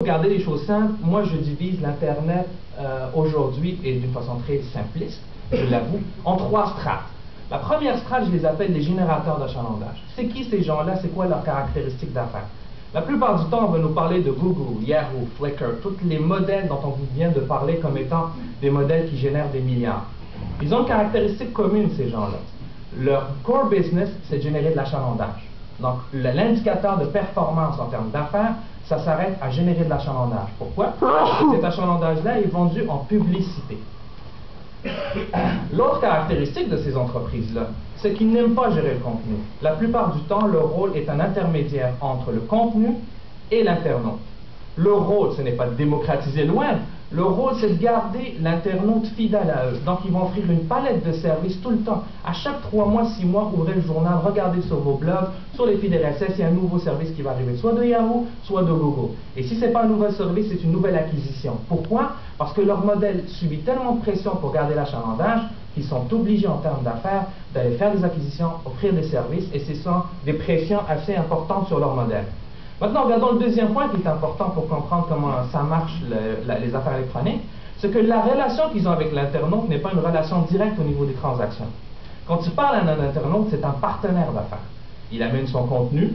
Regardez les choses simples, moi je divise l'Internet aujourd'hui, et d'une façon très simpliste, je l'avoue, en 3 strates. La première strate, je les appelle les générateurs d'achalandage. C'est qui ces gens-là? C'est quoi leurs caractéristiques d'affaires? La plupart du temps, on va nous parler de Google, Yahoo, Flickr, tous les modèles dont on vous vient de parler comme étant des modèles qui génèrent des milliards. Ils ont une caractéristique commune, ces gens-là. Leur core business, c'est de générer de l'achalandage. Donc, l'indicateur de performance en termes d'affaires, ça s'arrête à générer de l'achalandage. Pourquoi? Parce que cet achalandage-là est vendu en publicité. L'autre caractéristique de ces entreprises-là, c'est qu'ils n'aiment pas gérer le contenu. La plupart du temps, leur rôle est un intermédiaire entre le contenu et l'internaute. Leur rôle, ce n'est pas de démocratiser le web, leur rôle, c'est de garder l'internaute fidèle à eux. Donc, ils vont offrir une palette de services tout le temps. À chaque 3 mois, 6 mois, ouvrez le journal, regardez sur vos blogs, sur les feeds RSS, il y a un nouveau service qui va arriver, soit de Yahoo, soit de Google. Et si ce n'est pas un nouvel service, c'est une nouvelle acquisition. Pourquoi? Parce que leur modèle subit tellement de pression pour garder l'achalandage qu'ils sont obligés, en termes d'affaires, d'aller faire des acquisitions, offrir des services, et ce sont des pressions assez importantes sur leur modèle. Maintenant, regardons le deuxième point qui est important pour comprendre comment ça marche, les affaires électroniques, c'est que la relation qu'ils ont avec l'internaute n'est pas une relation directe au niveau des transactions. Quand tu parles à un internaute, c'est un partenaire d'affaires. Il amène son contenu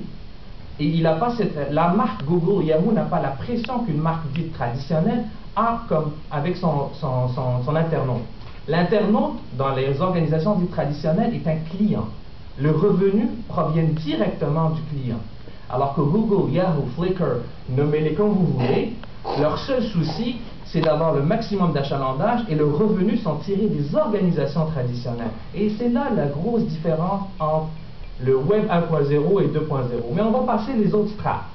et il n'a pas la marque Google, Yahoo n'a pas la pression qu'une marque dite traditionnelle a avec son internaute. L'internaute, dans les organisations dites traditionnelles, est un client. Le revenu provient directement du client. Alors que Google, Yahoo, Flickr, nommez-les comme vous voulez, leur seul souci, c'est d'avoir le maximum d'achalandage et le revenu sont tirés des organisations traditionnelles. Et c'est là la grosse différence entre le Web 1.0 et 2.0. Mais on va passer les autres strates.